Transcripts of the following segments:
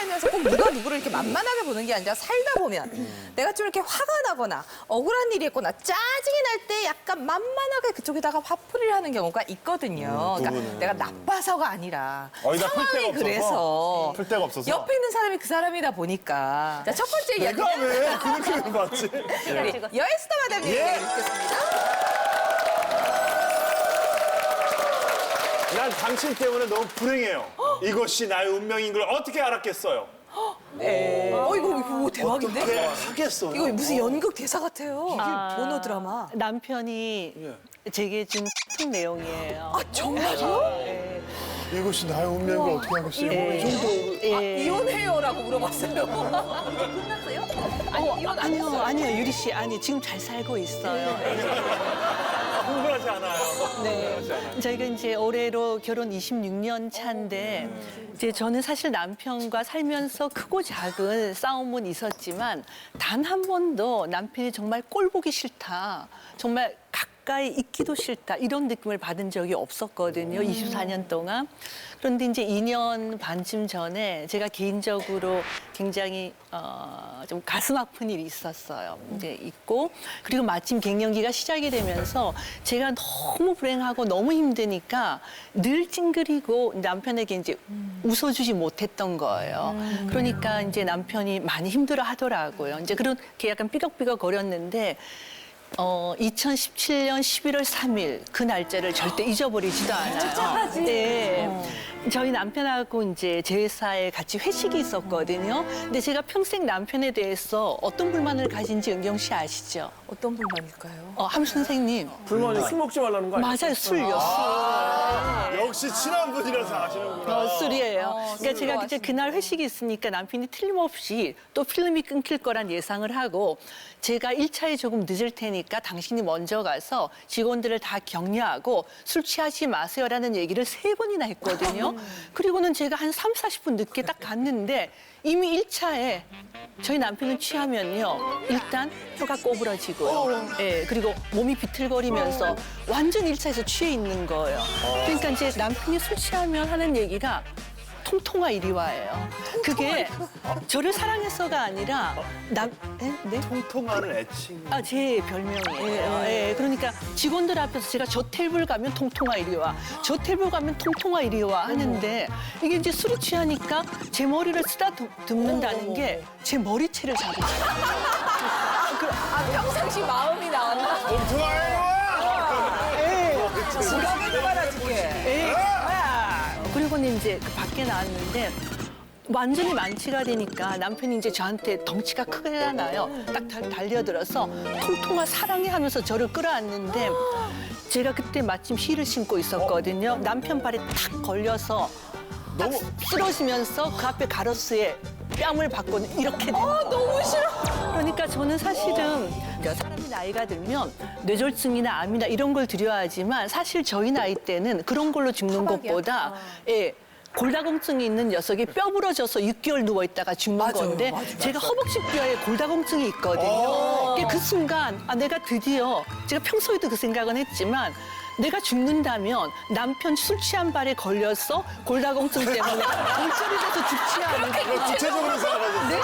살면서 꼭 누가 누구를 이렇게 만만하게 보는 게 아니라 살다 보면 내가 좀 이렇게 화가 나거나 억울한 일이 있거나 짜증이 날 때 약간 만만하게 그쪽에다가 화풀이를 하는 경우가 있거든요. 그러니까 내가 나빠서가 아니라 어디다 풀 상황이 데가 없어서. 그래서 풀 데가 없어서. 옆에 있는 사람이 그 사람이다 보니까 자, 첫 번째 내가 이야기는 왜 그렇게 봤지? 우리 여에스터 마담님 예. 얘기 듣겠습니다. 난 당신 때문에 너무 불행해요. 이것이 나의 운명인 걸 어떻게 알았겠어요? 이거 대박인데? 어떻게 하겠어요? 이거 무슨 연극 대사 같아요. 이게 모노 드라마. 남편이 제게 준 같은 내용이에요. 아, 정말요? 이것이 나의 운명인 걸 어떻게 알겠어요? 이혼해요라고 물어봤어요. 끝났어요? 아니요, 유리 씨. 아니, 지금 잘 살고 있어요. 흥분하지 않아요. 네. 저희가 이제 올해로 결혼 26년 차인데, 이제 저는 사실 남편과 살면서 크고 작은 싸움은 있었지만, 단 한 번도 남편이 정말 꼴 보기 싫다. 정말 가까이 있기도 싫다. 이런 느낌을 받은 적이 없었거든요. 24년 동안. 그런데 이제 2년 반쯤 전에 제가 개인적으로 굉장히 좀 가슴 아픈 일이 있었어요. 이제 있고 그리고 마침 갱년기가 시작이 되면서 제가 너무 불행하고 너무 힘드니까 늘 찡그리고 남편에게 이제 웃어주지 못했던 거예요. 그러니까 이제 남편이 많이 힘들어 하더라고요. 이제 그렇게 약간 삐걱삐걱 거렸는데 2017년 11월 3일 그 날짜를 절대 잊어버리지도 않아요. 네. 저희 남편하고 이제 제 회사에 같이 회식이 있었거든요. 근데 제가 평생 남편에 대해서 어떤 불만을 가진지 은경 씨 아시죠? 어떤 불만일까요? 함 선생님. 불만이 술 먹지 말라는 거 아니에요? 맞아요, 술요, 술. 역시 친한 분이라서 아시는구나. 술이에요. 그러니까 제가 술로 이제 그날 회식이 있으니까 남편이 틀림없이 또 필름이 끊길 거란 예상을 하고 제가 1차에 조금 늦을 테니까 당신이 먼저 가서 직원들을 다 격려하고 술 취하지 마세요라는 얘기를 3번이나 했거든요. 그리고는 제가 한 3, 40분 늦게 딱 갔는데 이미 1차에 저희 남편은 취하면요. 일단 혀가 꼬부라지고요. 예, 그리고 몸이 비틀거리면서 완전 1차에서 취해 있는 거예요. 그러니까 이제 남편이 술 취하면 하는 얘기가 통통아 이리 와예요. 그게 저를 사랑해서가 아니라 네? 통통하는 애칭. 제 별명이에요. 예, 그러니까 직원들 앞에서 제가 저 테이블 가면 통통아 이리 와, 저 테이블 가면 통통아 이리 와 하는데 이게 이제 술이 취하니까 제 머리를 쓰다듬는다는 게 제 머리채를 잡으죠. 평상시 마음이 나왔나? 통통하는 와! 지갑을 빨아줄게. 그리고는 이제 그 밖에 나왔는데 완전히 만취가 되니까 남편이 이제 저한테 덩치가 크게 나요. 딱 달려들어서 통통아 사랑해 하면서 저를 끌어안는데 제가 그때 마침 힐을 신고 있었거든요. 남편 발에 탁 걸려서 딱 쓰러지면서 그 앞에 가로수에 뺨을 받고 이렇게 된 거예요. 너무 싫어. 그러니까 저는 사실은 사람이 나이가 들면 뇌졸중이나 암이나 이런 걸 두려워하지만 사실 저희 나이 때는 그런 걸로 죽는 것보다 골다공증이 있는 녀석이 뼈 부러져서 6개월 누워있다가 죽는 건데 제가 허벅지 뼈에 골다공증이 있거든요. 그 순간 내가 드디어 제가 평소에도 그 생각은 했지만 내가 죽는다면 남편 술 취한 발에 걸려서 골다공증 때문에 골절이 돼서 죽지 않을까. 구체적으로 생각하셨어요?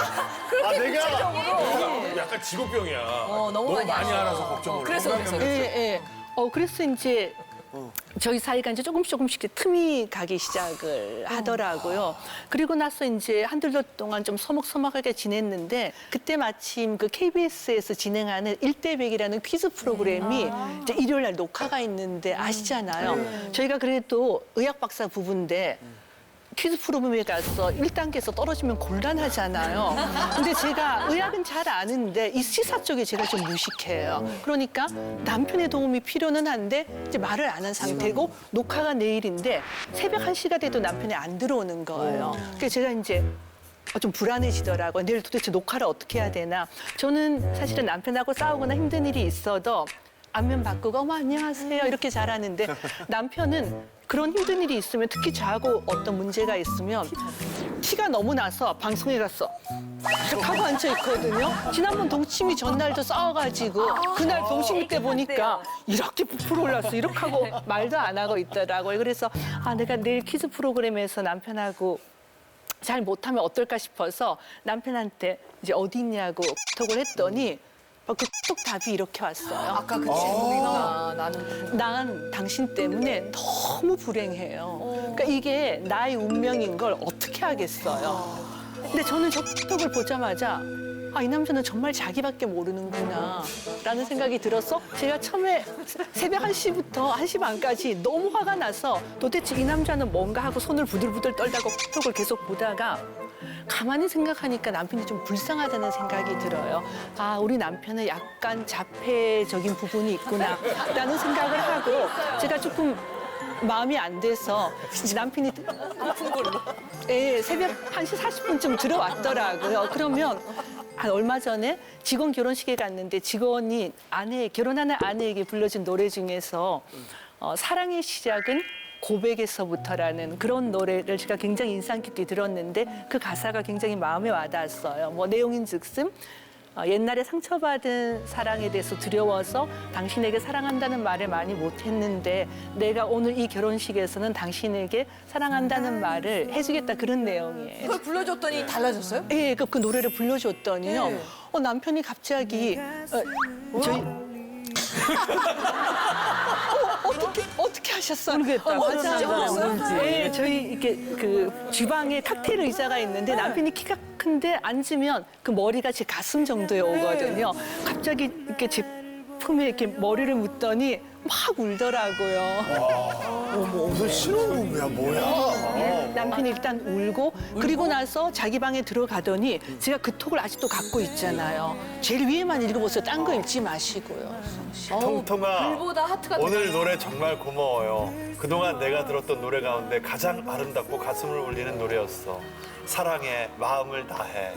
내가 약간 직업병이야. 너무 많이 알아서 걱정을. 그래서. 그래서 이제 저희 사이가 이제 조금씩 틈이 가기 시작을 하더라고요. 그리고 나서 이제 한두 달 동안 좀 서먹서먹하게 지냈는데 그때 마침 그 KBS에서 진행하는 1대100이라는 퀴즈 프로그램이 이제 일요일 날 녹화가 있는데 아시잖아요. 저희가 그래도 의학 박사 부부인데 퀴즈 프로그램에 가서 1단계에서 떨어지면 곤란하잖아요. 근데 제가 의학은 잘 아는데 이 시사 쪽에 제가 좀 무식해요. 그러니까 남편의 도움이 필요는 한데 이제 말을 안 한 상태고 녹화가 내일인데 새벽 1시가 돼도 남편이 안 들어오는 거예요. 그래서 제가 이제 좀 불안해지더라고요. 내일 도대체 녹화를 어떻게 해야 되나. 저는 사실은 남편하고 싸우거나 힘든 일이 있어도 안면 바꾸고 안녕하세요 이렇게 잘하는데 남편은 그런 힘든 일이 있으면 특히 저하고 어떤 문제가 있으면 티가 너무 나서 방송에 가서 이렇게 하고 앉아있거든요. 지난번 동치미 전날도 싸워가지고 그날 동치미 때 보니까 이렇게 부풀어 올랐어. 이렇게 하고 말도 안 하고 있더라고요. 그래서 내가 내일 퀴즈 프로그램에서 남편하고 잘 못하면 어떨까 싶어서 남편한테 이제 어디 있냐고 톡을 했더니 그 톡 답이 이렇게 왔어요. 아까 그 제목이구나. 나는 난 당신 때문에 너무 불행해요. 그러니까 이게 나의 운명인 걸 어떻게 하겠어요. 근데 저는 저 톡을 보자마자 아, 이 남자는 정말 자기밖에 모르는구나 라는 생각이 들어서 제가 처음에 새벽 1시부터 1시 반까지 너무 화가 나서 도대체 이 남자는 뭔가 하고 손을 부들부들 떨다가 톡을 계속 보다가 가만히 생각하니까 남편이 좀 불쌍하다는 생각이 들어요. 아, 우리 남편은 약간 자폐적인 부분이 있구나 라는 생각을 하고 제가 조금 마음이 안 돼서 남편이 예, 새벽 1시 40분쯤 들어왔더라고요. 그러면 얼마 전에 직원 결혼식에 갔는데 직원이 결혼하는 아내에게 불러준 노래 중에서 사랑의 시작은 고백에서부터라는 그런 노래를 제가 굉장히 인상 깊게 들었는데 그 가사가 굉장히 마음에 와닿았어요. 뭐 내용인즉슨 옛날에 상처받은 사랑에 대해서 두려워서 당신에게 사랑한다는 말을 많이 못했는데 내가 오늘 이 결혼식에서는 당신에게 사랑한다는 말을 해주겠다 그런 내용이에요. 그걸 불러줬더니 달라졌어요? 예, 그 노래를 불러줬더니요. 네. 남편이 갑자기 저희 어떻게 하셨어요? 모르겠다. 맞아요. 네, 저희 이렇게 그 주방에 칵테일 의자가 있는데 남편이 키가 큰데 앉으면 그 머리가 제 가슴 정도에 오거든요. 갑자기 이렇게 제 품에 이렇게 머리를 묻더니 막 울더라고요. 어머, 너 신혼부부야, 뭐야? 남편이 일단 울고 그리고 나서 자기 방에 들어가더니 제가 그 톡을 아직도 갖고 있잖아요. 제일 위에만 읽어보세요. 딴 거 읽지 마시고요. 통통아, 불보다 하트가 오늘 노래 정말 고마워요. 그동안 내가 들었던 노래 가운데 가장 아름답고 가슴을 울리는 노래였어. 사랑해, 마음을 다해.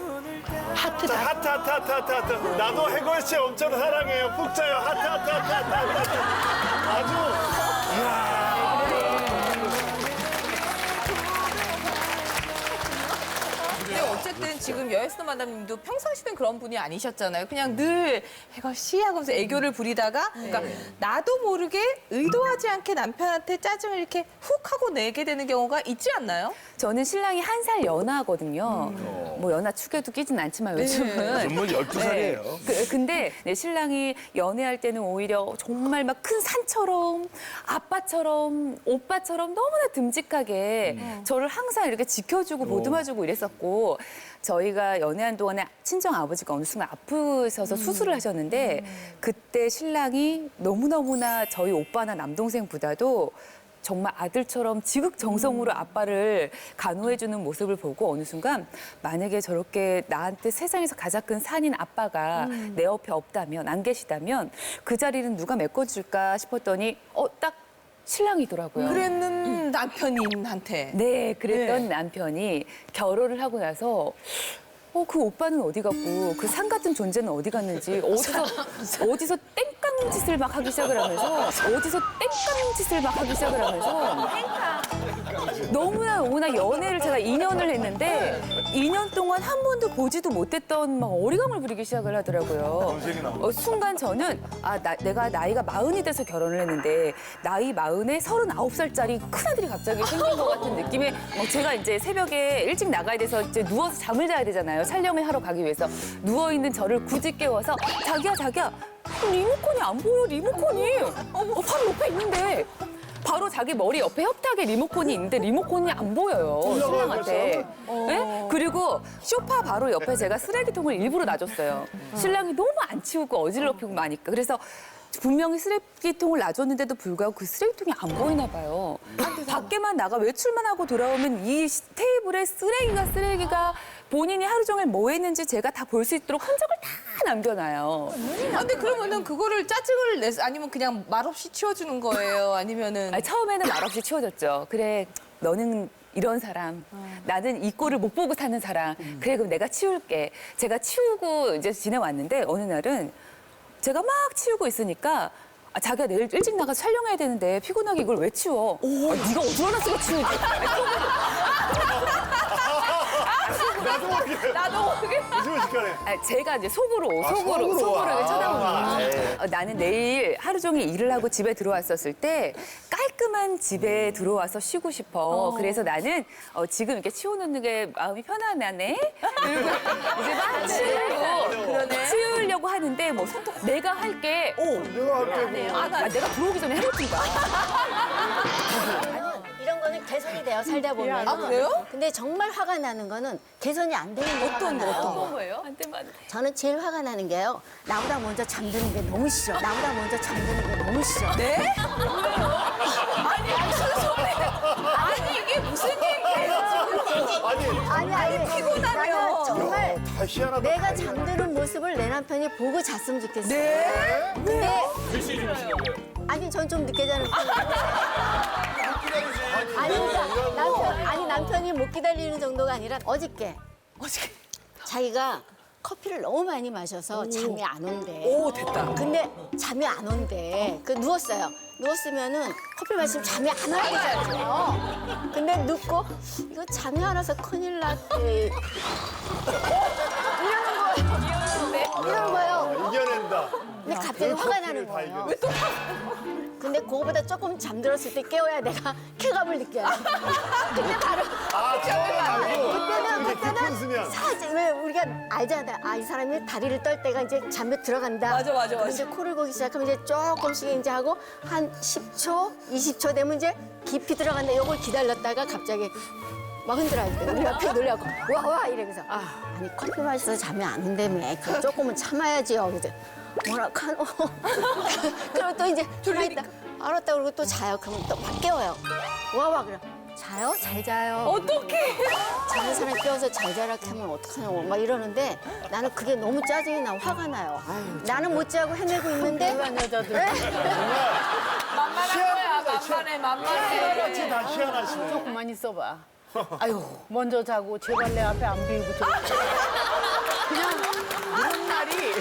하트 자, 다 하트, 하트, 하트, 하트, 하트. 나도 해골 씨 엄청 사랑해요. 푹 자요. 하트, 하트, 하트, 하트, 하트. 아주, 이야. 근데 어쨌든 지금 여예스너 만남님도 평상시엔 그런 분이 아니셨잖아요. 그냥 늘 해걸 씨 하면서 애교를 부리다가 그러니까 나도 모르게 의도하지 않게 남편한테 짜증을 이렇게 훅 하고 내게 되는 경우가 있지 않나요? 저는 신랑이 1살 연하거든요. 뭐 연하 축에도 끼진 않지만 요즘은. 정말 12살이에요. 근데 내 신랑이 연애할 때는 오히려 정말 막 큰 산처럼 아빠처럼 오빠처럼 너무나 듬직하게 저를 항상 이렇게 지켜주고 보듬어주고 이랬었고 저희가 연애한 동안에 친정 아버지가 어느 순간 아프셔서 수술을 하셨는데 그때 신랑이 너무너무나 저희 오빠나 남동생보다도 정말 아들처럼 지극정성으로 아빠를 간호해주는 모습을 보고 어느 순간 만약에 저렇게 나한테 세상에서 가장 큰 산인 아빠가 내 옆에 없다면 안 계시다면 그 자리는 누가 메꿔줄까 싶었더니 딱 신랑이더라고요. 그랬는 남편님한테. 네, 그랬던 남편이 결혼을 하고 나서 그 오빠는 어디 갔고 그 산 같은 존재는 어디 갔는지 어디서 땡깡 짓을 막 하기 시작을 하면서 너무나 연애를 제가 2년을 했는데 2년 동안 한 번도 보지도 못했던 막 어리광을 부리기 시작을 하더라고요. 순간 저는 내가 나이가 40이 돼서 결혼을 했는데 나이 40에 39살짜리 큰아들이 갑자기 생긴 것 같은 느낌에 제가 이제 새벽에 일찍 나가야 돼서 이제 누워서 잠을 자야 되잖아요. 촬영을 하러 가기 위해서 누워있는 저를 굳이 깨워서 자기야 리모컨이 안 보여 리모컨이 바로 옆에 있는데 바로 자기 머리 옆에 협탁에 리모컨이 있는데 리모컨이 안 보여요 신랑한테. 네? 그리고 소파 바로 옆에 제가 쓰레기통을 일부러 놔줬어요. 신랑이 너무 안 치우고 어질럽히고 마니까 그래서 분명히 쓰레기통을 놔줬는데도 불구하고 그 쓰레기통이 안 보이나 봐요. 밖에만 나가 외출만 하고 돌아오면 이 테이블에 쓰레기가 본인이 하루 종일 뭐 했는지 제가 다 볼 수 있도록 흔적을 다 남겨놔요. 근데 그러면은 그거를 짜증을 내서 아니면 그냥 말없이 치워주는 거예요? 아니면은 처음에는 말없이 치워줬죠. 그래, 너는 이런 사람, 나는 이 꼴을 못 보고 사는 사람. 그래, 그럼 내가 치울게. 제가 치우고 이제 지내왔는데 어느 날은 제가 막 치우고 있으니까 자기가 내일 일찍 나가서 촬영해야 되는데 피곤하게 이걸 왜 치워? 네가 어디 하나 쓰고 치우지? 나도 모르게. 제가 이제 속으로 이렇게 쳐다보면 나는 내일 하루 종일 일을 하고 집에 들어왔었을 때 깔끔한 집에 들어와서 쉬고 싶어. 그래서 나는 지금 이렇게 치워놓는 게 마음이 편안하네. 그리고 이제 막 치우려고 하는데 뭐 손톱 내가 할게. 내가 할게. 내가 들어오기 전에 해놓든가. 이런 거는 개선이 돼요, 살다 보면. 아, 그래요? 근데 정말 화가 나는 거는 개선이 안 되는 게 어떤 거, 어떤 거? 뭐예요? 안 되면 안 돼. 저는 제일 화가 나는 게요. 나보다 먼저 잠드는 게 너무 싫어. 나보다 먼저 잠드는 게 너무 싫어. 네? 아니 이게 무슨 얘기예요? 아니. 피곤하면. 나는 정말 다 희한하다. 내가 잠드는 모습을 내 남편이 보고 잤으면 좋겠어요. 네? 근데 몇 시에 주무시냐고요? 아니 전 좀 늦게 자는 편이에요. 아니 그러니까 남편이 못 기다리는 정도가 아니라 어저께 자기가 커피를 너무 많이 마셔서 잠이 안 온대. 오, 됐다. 근데 잠이 안 온대. 그 누웠어요. 누웠으면은 커피 마시면 잠이 안 와야 되잖아요. 근데 눕고 이거 잠이 안 와서 큰일 났대. 이러는 거예요. 이겨낸다. 근데 갑자기 화가 나는 거예요. 근데 그거보다 조금 잠들었을 때 깨워야 내가 쾌감을 느껴요. 근데 바로 깊은 수면. 사실 왜 우리가 알잖아. 아, 이 사람이 다리를 떨 때가 이제 잠에 들어간다. 맞아. 그럼 이제 코를 고기 시작하면 이제 조금씩 이제 하고 한 10초, 20초 되면 이제 깊이 들어간다. 요걸 기다렸다가 갑자기 막 흔들어야 우리 옆에 놀라고 와 이러면서 아니 커피 마셔서 잠이 안 온다며. 그럼 조금은 참아야지요. 그래서 뭐라 카노. 그리고 또 이제 졸려 있다. 알았다 그러고 또 자요. 그러면 또 막 깨워요. 와 그래. 자요? 잘 자요. 어떡해? 자는 사람 깨워서 잘 자라 하면 어떡하냐고 막 이러는데 나는 그게 너무 짜증이 나고 화가 나요. 나는 못 자고 헤매고 있는데 여자들 만만한 거야. 만만해. 같이 다 희한하시네. 조금만 있어봐. 아유, 먼저 자고 제발 내 앞에 안 비우고 좀. 이런 날이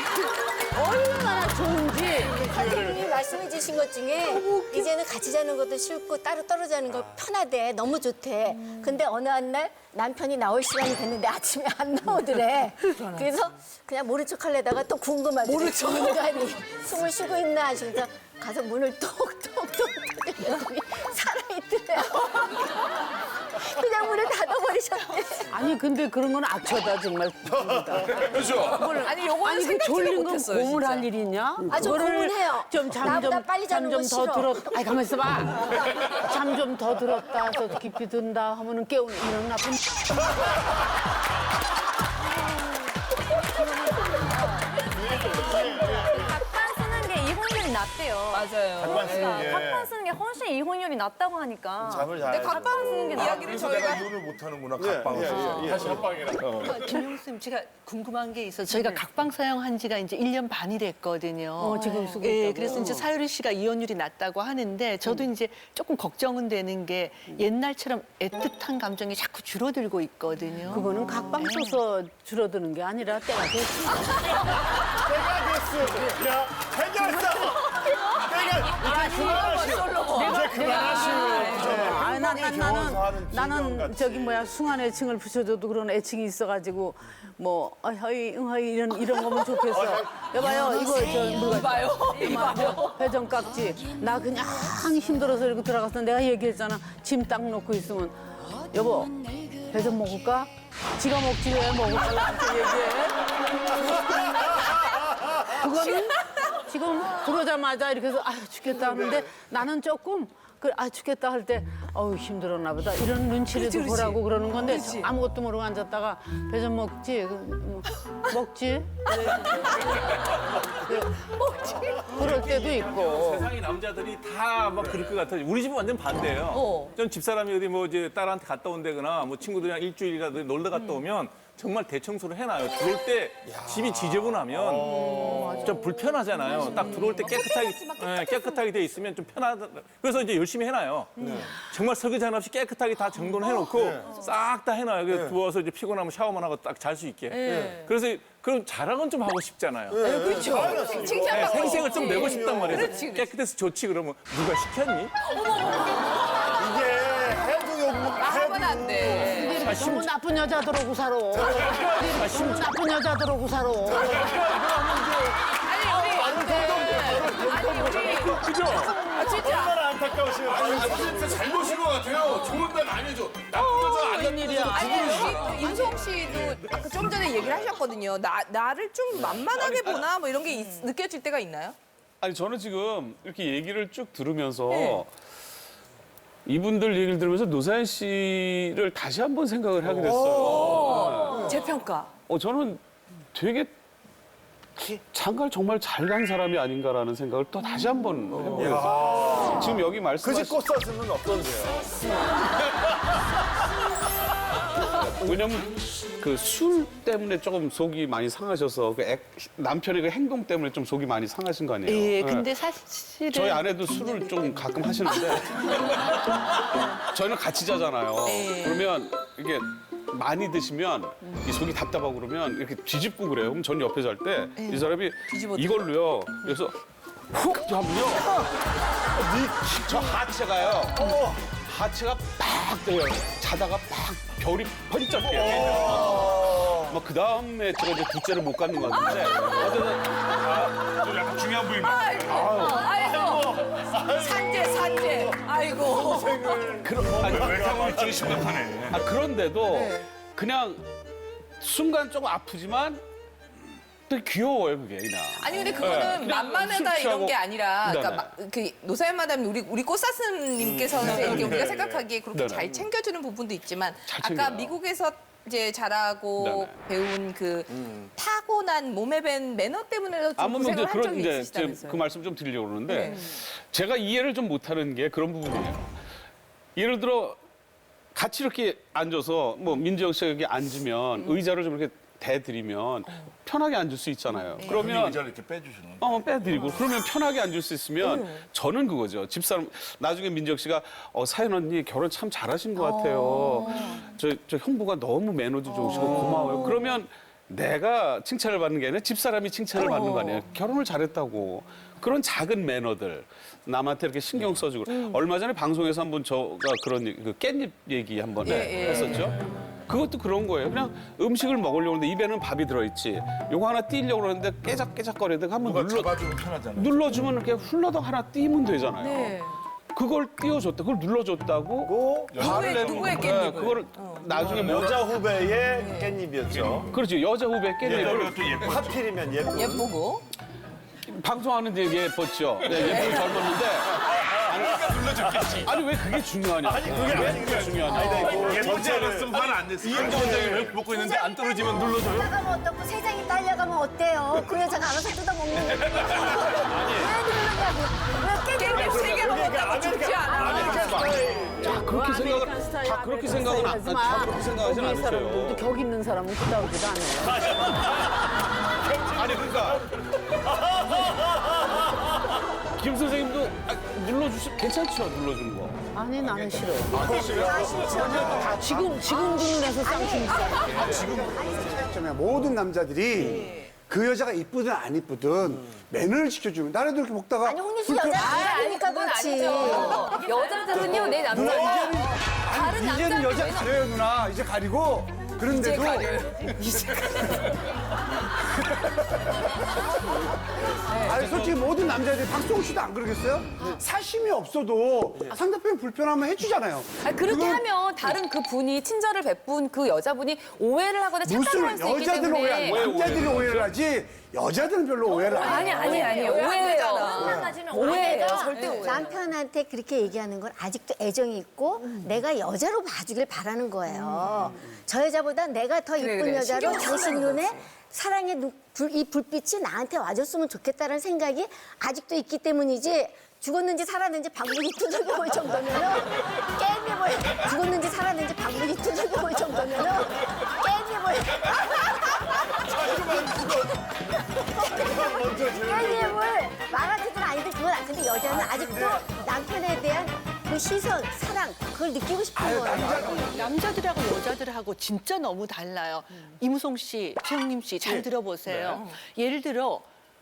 얼마나 좋은지 선생님이 말씀해 주신 것 중에 이제는 같이 자는 것도 싫고 따로 떨어져 자는 거 편하대. 너무 좋대. 근데 어느 한 날 남편이 나올 시간이 됐는데 아침에 안 나오더래. 그래서 그냥 모른 척 하려다가 또 궁금하대. 모른 척? 인간이 숨을 쉬고 있나 하시면서 가서 문을 톡톡톡 열더니 살아있더래요. 그냥 문을 닫아버리셨대. 아니, 근데 그런 건 악처다, 정말. 그렇죠? 아니 요거는 아니, 그 생각지도 졸린 건 못했어요. 고문할 진짜. 일이냐? 아, 저 그거를 고문해요. 나보다 빨리 자는 거 잠 좀 더 싫어. 들었다. 아이, 가만 있어봐. 잠 좀 더 들었다, 더 깊이 든다 하면은 깨우는 이런 나쁜. 각방 쓰는 게 이혼율이 낮대요. 맞아요. 잠깐 쓰는 게. 각방 쓰는 게 훨씬 이혼율이 낮다고 하니까. 잠을 잘. 근데 각방 쓰는 게 이야기를 그래서 저희가 내가 이혼을 못하는구나, 각방을 써서. 예. 다시 합방이라. 김영수 쌤, 제가 궁금한 게 있어서 저희가 각방 사용한 지가 이제 1년 반이 됐거든요. 지금 쓰고 예, 있다고요? 그래서 이제 사유리 씨가 이혼율이 낮다고 하는데 저도 이제 조금 걱정은 되는 게 옛날처럼 애틋한 감정이 자꾸 줄어들고 있거든요. 그거는 각방 써서 줄어드는 게 아니라 때가 됐지. 때가 됐어. 야, 해결했어. 때가 이제 그만하시오. 이제 그만하시오. 아, 경험서 하는 나는 질병같이. 저기 뭐야 숭한 애칭을 붙여줘도 그런 애칭이 있어가지고 뭐 어허이 응허이 이런 거면 좋겠어. 여봐요 이거 저 배정깍지 나 그냥 힘들어서 이렇게 들어가서 내가 얘기했잖아. 짐 딱 놓고 있으면 여보 배정 먹을까? 지가 먹지 왜 먹을까? 나한테 얘기해. 그거는 지금 들어오자마자 이렇게 해서 아유 죽겠다 하는데 나는 조금 죽겠다 할 때 어우 힘들었나 보다 이런 눈치라도 보라고 그러는 건데 아무것도 모르고 앉았다가 배 좀 먹지 먹지 그럴 때도 있고 세상의 남자들이 다 막 그럴 것 같아요. 우리 집은 완전 반대예요. 전 집사람이 어디 뭐 이제 딸한테 갔다 온다거나 뭐 친구들이랑 일주일이라도 놀러 갔다 오면 정말 대청소를 해놔요. 들어올 때 집이 지저분하면 좀 불편하잖아요. 딱 들어올 때 깨끗하게 돼 있으면 좀 편하다. 그래서 이제 열심히 해놔요. 정말 설거지 없이 깨끗하게 다 정돈을 해놓고 싹 다 해놔요. 그래서 누워서 이제 피곤하면 샤워만 하고 딱 잘 수 있게. 그래서 그럼 자랑은 좀 하고 싶잖아요. 그렇죠. 칭찬받고 생색을 좀 내고 싶단 말이에요. 그렇지. 깨끗해서 좋지 그러면 누가 시켰니? 이게 해도 욕 하면 안 돼. 너무 나쁜 여자들하고 살아. 너무 나쁜 여자들하고 살아. 아니 우리 그죠? 얼마나 안타까우시면. 진짜 잘 보신 것 같아요. 좋은 날 안 해줘. 나쁜 여자 안 웬일이야. 아니, 윤성 씨도 아까 좀 전에 얘기를 하셨거든요. 나를 좀 만만하게 보나 뭐 이런 게 느껴질 때가 있나요? 아니 저는 지금 이렇게 얘기를 쭉 들으면서 이분들 얘기를 들으면서 노사연 씨를 다시 한번 생각을 하게 됐어요. 재평가. 저는 되게 장가를 정말 잘 간 사람이 아닌가라는 생각을 또 다시 한번 해보게 됐어요. 지금 여기 그 말씀하신 집 꽃사슴은 어떤데요? 왜냐면 그 술 때문에 조금 속이 많이 상하셔서 남편의 그 행동 때문에 좀 속이 많이 상하신 거 아니에요? 예, 네. 근데 사실은 저희 아내도 술을 좀 가끔 하시는데 저희는 같이 자잖아요. 그러면 이게 많이 드시면 이 속이 답답하고 그러면 이렇게 뒤집고 그래요. 그럼 전 옆에 잘 때 이 사람이 이걸로요. 그래서 훅 하면요. 저 하체가요. 하체가 팍 떠요. 자다가 팍 별이 번쩍 깨요. 막 그 다음에 제가 이제 둘째를 못 갖는 것 같은데 어쨌든 좀 약간 중요한 부위만. 아이고. 산재. 아이고. 외상후증이 심각하네. 그런데도 그냥 순간 조금 아프지만 되게 귀여워요 그게 그냥. 아니 근데 그거는 그냥 만만하다 술 이런 게 취하고. 아니라 네네. 그러니까 그 노사연 마담 우리 꽃사슴님께서는 이렇게 우리가 생각하기에 그렇게 네네. 잘 챙겨주는 부분도 있지만 잘 아까 챙겨요. 미국에서 이제 자라고 배운 그 타고난 몸에 밴 매너 때문에 좀 고생을 한 적이 이제 있으시다면서요. 그 말씀 좀 드리려고 그러는데 제가 이해를 좀 못하는 게 그런 부분이에요. 예를 들어 같이 이렇게 앉아서 뭐 민지영 씨가 여기 앉으면 의자를 좀 이렇게 대드리면 편하게 앉을 수 있잖아요. 그러면 의자를 이렇게 빼주시는. 빼드리고 그러면 편하게 앉을 수 있으면 저는 그거죠. 집사람 나중에 민지영 씨가 사연 언니 결혼 참 잘하신 것 같아요. 저 형부가 너무 매너도 좋으시고 고마워요. 그러면 내가 칭찬을 받는 게 아니라 집사람이 칭찬을 받는 거 아니에요. 결혼을 잘했다고. 그런 작은 매너들 남한테 이렇게 신경 써주고 얼마 전에 방송에서 한번 저가 그런 그 깻잎 얘기 한번 했었죠. 그것도 그런 거예요. 그냥 음식을 먹으려고 하는데 입에는 밥이 들어있지. 요거 하나 띄려고 그러는데 깨작깨작거리다가 한번 잡아주면 편하잖아요. 눌러주면 이렇게 훌러덩 하나 띄면 되잖아요. 그걸 띄워줬다. 그걸 눌러줬다고 화를 내는 누구의 거예요. 깻잎을? 그거를 나중에 여자 후배의 깻잎이었죠. 그렇죠. 여자 후배 깻잎을 또 예뻐. 하필이면 예쁘고. 예쁘고. 방송하는데 예뻤죠. 예쁘고 젊었는데 아니 왜 그게 중요하냐? 그게 중요하냐? 예쁘지 않았으면 화는 안 냈어. 이현주 원장이 왜 먹고 있는데 안 떨어지면 눌러줘요? 딸려가면 어떻고 세상이 딸려가면 어때요? 그 여자가 알아서 뜯어먹는데 왜 그러냐고. 왜 깨지고 세 개로 먹다고 죽지 않아. 자 그렇게 생각을 다 그렇게 생각은 안 다 그렇게 생각하진 거기 사람 않으세요. 모두 격 있는 사람은 그따오지도 않아요. 아니 그러니까 김 선생님도 괜찮죠 눌러주는 거. 아니 나는 싫어. 지금 눈에서 쌍충 있잖아요. 모든 남자들이 그 여자가 이쁘든 안 이쁘든 매너를 지켜주면 나라도 이렇게 먹다가 아니 홍윤수 여자가 아니니까 그렇지. 여자들은요, 내 남자가 다른 이제는 여자 남자한테 가려요 누나 이제 가리고 그런데도 아니 솔직히 모든 남자들이 박성우 씨도 안 그러겠어요? 사심이 없어도 상대편이 불편하면 해주잖아요. 그렇게 그건 하면 다른 그 분이 친절을 베푼 그 여자분이 오해를 하거나 착각을 할 무슨 수 있기 여자들은 오해 안 때문에. 해. 남자들이 오해를 하지 여자들은 별로 오해를 안 해. 아니 오해예요. 오해예요. 절대 오해. 남편한테 그렇게 얘기하는 건 아직도 애정이 있고 내가 여자로 봐주길 바라는 거예요. 저 여자보다 내가 더 이쁜 여자로 당신 눈에 사랑의 이 불빛이 나한테 와줬으면 좋겠다는 생각이 아직도 있기 때문이지 죽었는지 살았는지 방문이 두들겨 볼 정도면은 깻잎을 죽었는지 살았는지 방문이 두들겨 볼 정도면은 깻잎을 말하지도 아니든 그건 안 근데 여자는 아직도 남편에 대한 그 시선, 사랑 그걸 느끼고 싶은 거예요. 남자들하고 여자들하고 진짜 너무 달라요. 이무송 씨, 최영림 씨 잘 들어보세요. 예를 들어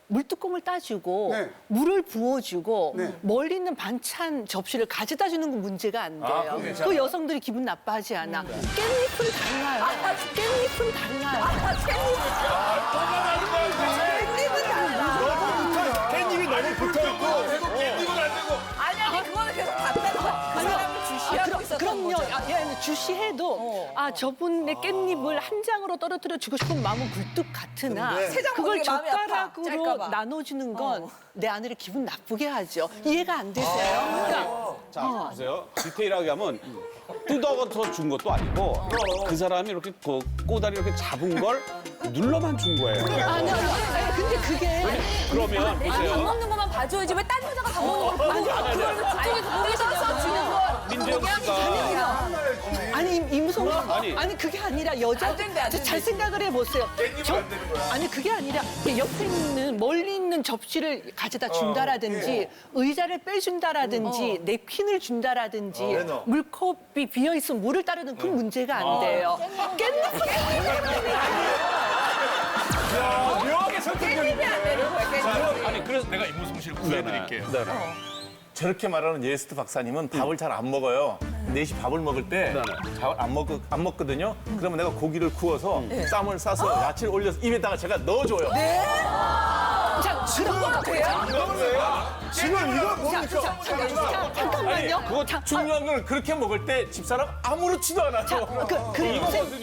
물뚜껑을 따주고 네. 물을 부어주고 네. 멀리 있는 반찬 접시를 가져다 주는 건 문제가 안 돼요. 그 여성들이 기분 나빠하지 않아. 깻잎은 달라요. 깻잎은 달라요. 깻잎이 너무 주시해도 아 저분의 깻잎을 한 장으로 떨어뜨려 주고 싶은 마음은 굴뚝 같으나 세장 그걸 먹는 게 마음이 아파. 젓가락으로 짤까봐. 나눠주는 건 내 아내를 기분 나쁘게 하죠. 이해가 안 되세요? 그러니까 자, 보세요. 디테일하게 하면 뜯어서 준 것도 아니고 그 사람이 이렇게 그 꼬다리 이렇게 잡은 걸 눌러만 준 거예요. 아니, 근데 그게 그러면 밥 보세요. 먹는 것만 봐줘야지 왜 딴 여자가 밥 먹는 걸 보고 그쪽에서 보내서 주는 거. 민재영 씨가 아니 임성근 아니. 아니 그게 아니라 여자 잘 생각을 해보세요. 아니 그게 아니라 옆에 있는 멀리 있는 접시를 가져다 준다라든지 의자를 빼준다라든지 냅킨을 준다라든지 물컵이 비어 있으면 물을 따르는 그 문제가 안 돼요. 묘하게 선택력이 깻잎이 안 되는 거야, 깻잎이. 아니 그래서 내가 임무성 씨를 구해드릴게요. 네. 저렇게 말하는 예스트 박사님은 밥을 잘 안 먹어요. 넷이 밥을 먹을 때 잘 안 먹거든요. 그러면 내가 고기를 구워서 쌈을 싸서 야채를 올려서 입에다가 제가 넣어줘요. 자, 그런 돼요? 지금 이거 뭡니까? 잠깐만요. 그거 중요한 건 그렇게 먹을 때 집사람 아무렇지도 않아요.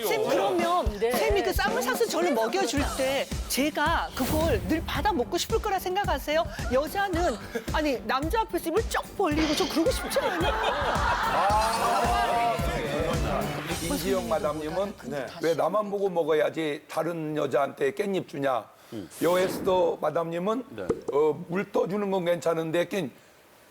쌤 그러면 쌤이 그 쌈을 사서 저를 먹여줄 때 제가 그걸 늘 받아 먹고 싶을 거라 생각하세요? 여자는 아니 남자 앞에서 입을 쩍 벌리고 저 그러고 싶지 않아요. 이지영 마담님은 왜 나만 보고 먹어야지 다른 여자한테 깻잎 주냐. 여에스더 마담님은 물 떠주는 건 괜찮은데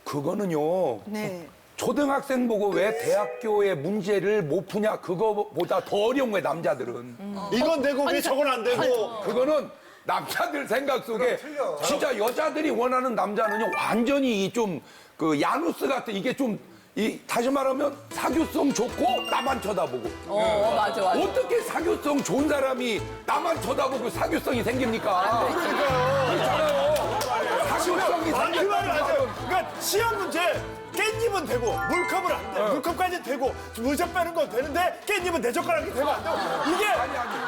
그거는요. 네. 초등학생 보고 왜 대학교의 문제를 못 푸냐 그거보다 더 어려운 거예요 남자들은. 이건 되고 왜 저건 안 되고. 그거는 남자들 생각 속에 진짜 여자들이 원하는 남자는요 완전히 좀 그 야누스 같은 이게 좀 다시 말하면 사교성 좋고 나만 쳐다보고. 맞아. 어떻게 사교성 좋은 사람이 나만 쳐다보고 사교성이 생깁니까? 그렇잖아요. 사교성이 그 말을 하세요. 생기면 그러니까 시험 문제 깻잎은 되고 물컵은 안 돼. 물컵까지 되고 물젓 빼는 건 되는데 깻잎은 내 젓가락이 되면 안 되고 이게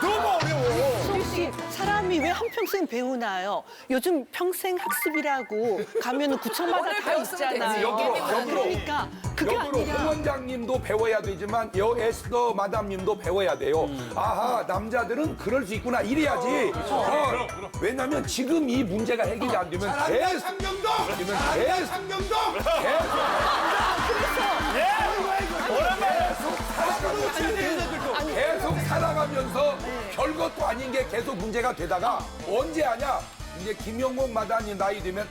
너무 어려워. 혹시 사람이 왜 한평생 배우나요? 요즘 평생 학습이라고 가면은 구청마다 다 있잖아요. 그러니까 그게 역으로 아니라 홍 원장님도 배워야 되지만 여에스더 마담님도 배워야 돼요. 아하 남자들은 그럴 수 있구나 이래야지. 왜냐면 지금 이 문제가 해결이 안 되면 계속 상경동! 계속 살아가면서 별것도 아닌 게 계속 문제가 되다가 언제 하냐? 이제 김영국 마담님 나이 되면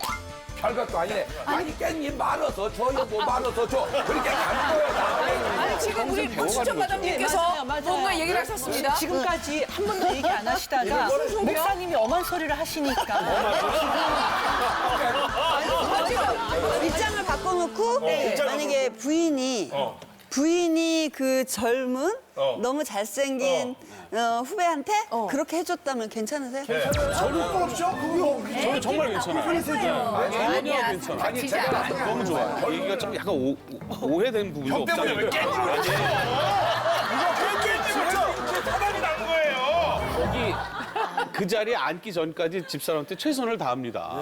별것도 아니네. 아니 깻잎 말아서 줘요, 뭐 말아서 줘. 그렇게 가는 거야. 아니 지금 우리 박수정 마담님께서 맞아요. 뭔가 얘기를 하셨습니다. 지금까지 한 번도 얘기 안 하시다가 목사님이 엄한 소리를 하시니까 입장을 바꿔놓고 만약에 부인이 그 젊은 너무 잘생긴 후배한테 그렇게 해줬다면 괜찮으세요? 저는 거 없죠? 그게 저는 정말 괜찮아요. 아니야. 괜찮아. 아니, 않아. 너무 좋아요. 얘기가 좀 약간 오해된 부분도 없잖아요. 깻잎을 이거 타당이 난 거예요. 거기 그 자리에 앉기 전까지 집사람한테 최선을 다합니다.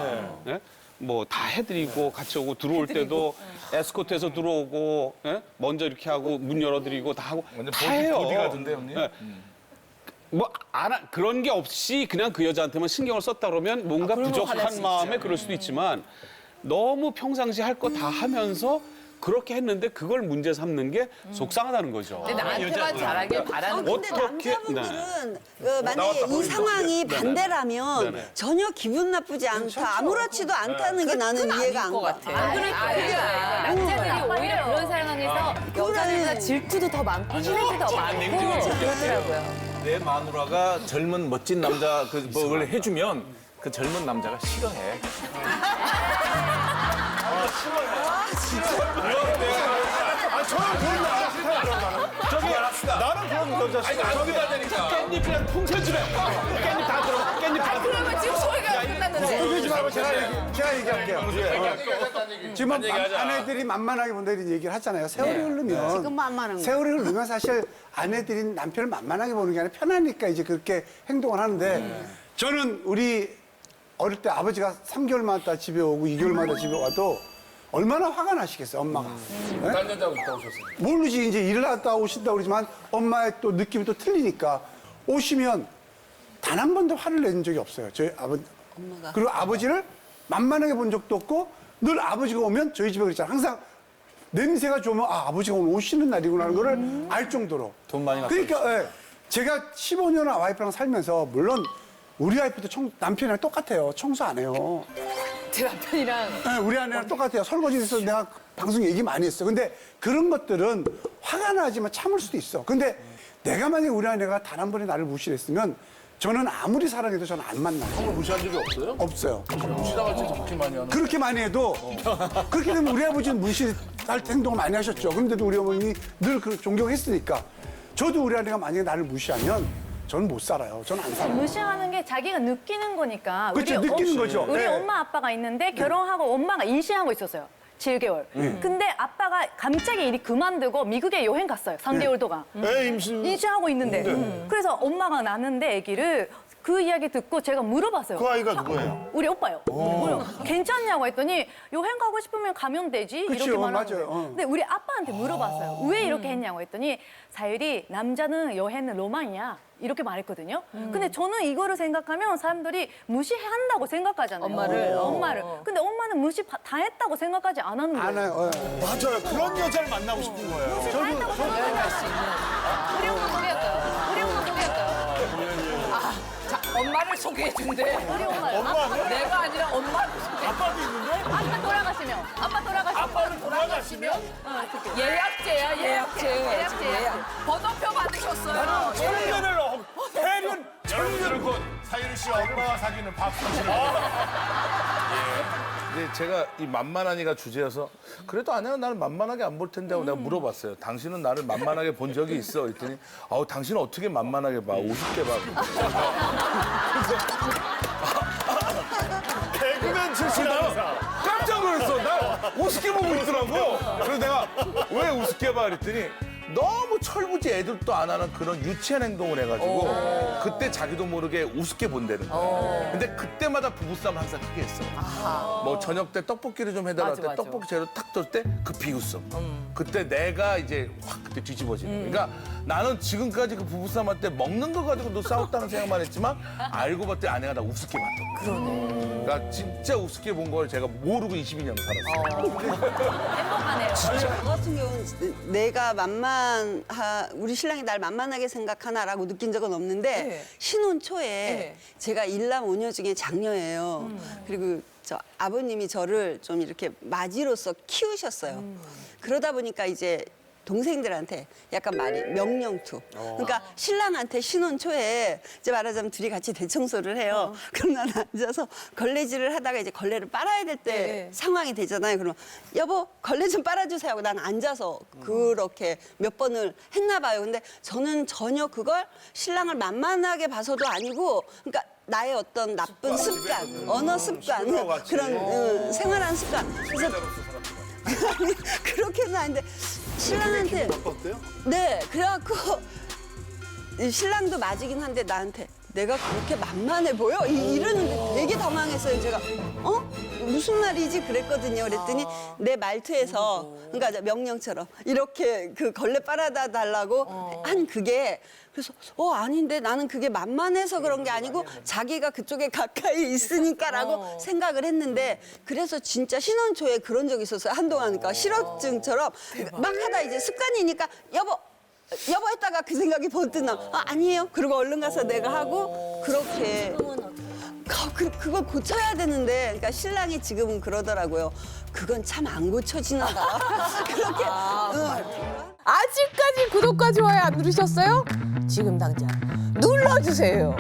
네? 뭐 다 해드리고 같이 오고 들어올 때도 에스코트해서 들어오고 먼저 이렇게 하고 문 열어드리고 다 하고 다 해요. 보디 같은데 형님? 네. 그런 게 없이 그냥 그 여자한테만 신경을 썼다 그러면 뭔가 부족한 마음에 그럴 수도 있지만 너무 평상시 할 거 다 하면서 그렇게 했는데 그걸 문제 삼는 게 속상하다는 거죠. 근데 나한테만 잘하길 바라는 근데 어떻게- 남자분들은 만약에 이 상황이 반대라면 전혀 기분 나쁘지 않다, 아무렇지도 않다는 게 나는 이해가 안 가. 남자들이 오히려 그런 상황에서 여자들보다 질투도 더 많고 희생도 더 많고 그렇더라고요. 내 마누라가 젊은 멋진 남자 그걸 해주면 그 젊은 남자가 싫어해. 나는 그런 여자 싫어. 저기다 대니까 깻잎이랑 풍선주래. 깻잎 다 들어. 깻잎 다 들어. 그러면 지금 소리가 끝났는데. 그러지 말고 제가 얘기할게요. 지금 아내들이 만만하게 본다 이런 얘기를 하잖아요. 세월이 흐르면 지금 만만한 거. 세월이 흐르면 사실 아내들이 남편을 만만하게 보는 게 아니라 편하니까 이제 그렇게 행동을 하는데 저는 우리 어릴 때 아버지가 3개월마다 집에 오고 2개월마다 집에 와도 얼마나 화가 나시겠어요, 엄마가. 네? 딴 여자하고 있다 오셨어요. 모르지, 이제 일을 갔다 오신다고 그러지만 엄마의 또 느낌이 또 틀리니까 오시면 단 한 번도 화를 낸 적이 없어요. 저희 아버지. 그리고 아버지를 만만하게 본 적도 없고 늘 아버지가 오면 저희 집에 그랬잖아요. 항상 냄새가 좋으면 아, 아버지가 오늘 오시는 날이구나 하는 거를 알 정도로. 돈 많이 갖고 그러니까 예, 제가 15년을 와이프랑 살면서 물론 우리 와이프도 남편이랑 똑같아요. 청소 안 해요. 제 남편이랑 네, 우리 아내랑 똑같아요. 설거지에서 내가 방송 얘기 많이 했어. 근데 그런 것들은 화가 나지만 참을 수도 있어. 근데 내가 만약에 우리 아내가 단 한 번에 나를 무시했으면 저는 아무리 사랑해도 저는 안 만나요. 형을 무시한 적이 없어요? 없어요. 무시당할 때 그렇게 많이 하는. 그렇게 많이 해도 그렇게 되면 우리 아버지는 무시할 행동을 많이 하셨죠. 그런데도 우리 어머님이 늘 그 존경했으니까 저도 우리 아내가 만약에 나를 무시하면 저는 못 살아요. 저는 안 살아요. 무시하는 게 자기가 느끼는 거니까. 그렇죠, 느끼는 거죠. 우리 네. 엄마 아빠가 있는데 결혼하고 엄마가 임신하고 있었어요. 7개월. 근데 아빠가 갑자기 일이 그만두고 미국에 여행 갔어요. 3개월 동안. 임신하고 있는데. 그래서 엄마가 낳는데 아기를 그 이야기 듣고 제가 물어봤어요. 그 아이가 누구예요? 우리 오빠요. 괜찮냐고 했더니 여행 가고 싶으면 가면 되지. 그쵸, 이렇게 말하는 맞아요. 거예요. 근데 우리 아빠한테 물어봤어요. 왜 이렇게 했냐고 했더니 사유리 남자는 여행은 로망이야. 이렇게 말했거든요. 근데 저는 이거를 생각하면 사람들이 무시한다고 생각하잖아요. 엄마를. 근데 엄마는 무시 다 했다고 생각하지 않았는데. 안 해요. 맞아요. 그런 여자를 만나고 싶은 거예요. 무시 다 했다고 생각하지 우리 엄마 소개할까요? 우리 엄마 소개할까요? 자, 엄마를 소개해준대. 우리 엄마요. 엄마는? 내가 아니라 엄마를 소개해. 아빠도 있는데? 아빠 돌아가시면. 아빠는 돌아가시면? 예약제야, 예약제. 지금 예약. 번호표 받으셨어요. 천년을 해륜 여러분들은 곧 사유리 씨 엄마와 사귀는 박수 씨를. 근데 제가 이 만만하니가 주제여서 그래도 아내가 나를 만만하게 안 볼 텐데 하고 내가 물어봤어요. 당신은 나를 만만하게 본 적이 있어? 그랬더니 당신은 어떻게 만만하게 봐? 우습게 봐. 개그맨 출신이라서. 깜짝 놀랐어. 나 우습게 보고 있더라고. 그래서 내가 왜 우습게 봐? 그랬더니 너무 철부지 애들도 안 하는 그런 유치한 행동을 해가지고 그때 자기도 모르게 우습게 본다는 거야. 근데 그때마다 부부싸움 항상 크게 했어. 뭐 저녁 때 떡볶이를 좀 해달라 할 때 떡볶이 재료 탁 줬을 때 급히 웃음. 그때 내가 이제 확 그때 뒤집어지는 거야. 그러니까 나는 지금까지 그 부부싸움 할 때 먹는 거 가지고도 싸웠다는 생각만 했지만 알고 봤더니 아내가 나 우습게 봤던 거야. 그러니까 진짜 우습게 본 걸 제가 모르고 22년 살았어요. 저 같은 경우는 내가 우리 신랑이 날 만만하게 생각하나라고 느낀 적은 없는데 네. 신혼 초에 네. 제가 일남 5녀 중에 장녀예요. 그리고 저 아버님이 저를 좀 이렇게 맞이로서 키우셨어요. 그러다 보니까 이제 동생들한테 약간 말이 명령투. 그러니까 신랑한테 신혼 초에 이제 말하자면 둘이 같이 대청소를 해요. 그럼 나는 앉아서 걸레질을 하다가 이제 걸레를 빨아야 될 때 상황이 되잖아요. 그러면 여보 걸레 좀 빨아주세요 하고 나는 앉아서 그렇게 몇 번을 했나 봐요. 근데 저는 전혀 그걸 신랑을 만만하게 봐서도 아니고 그러니까 나의 어떤 나쁜 습관, 언어 습관, 그런 생활한 습관. 그래서 그렇게는 아닌데 신랑한테 네 그래갖고 신랑도 맞이긴 한데 나한테 내가 그렇게 만만해 보여? 이러는데 되게 당황했어요. 제가 무슨 말이지? 그랬거든요. 그랬더니 내 말투에서 그러니까 명령처럼 이렇게 그 걸레 빨아다 달라고 한 그게 그래서 아닌데 나는 그게 만만해서 그런 게 아니고 자기가 그쪽에 가까이 있으니까라고 생각을 했는데 그래서 진짜 신혼 초에 그런 적이 있었어요. 한동안 그러니까 실업증처럼 막 하다 이제 습관이니까 여보 했다가 그 생각이 번뜩 나. 아니에요. 그리고 얼른 가서 내가 하고 그렇게. 그걸 고쳐야 되는데, 그러니까 신랑이 지금은 그러더라고요. 그건 참 안 고쳐지나 봐. 그렇게. 아직까지 구독과 좋아요 안 누르셨어요? 지금 당장 눌러주세요.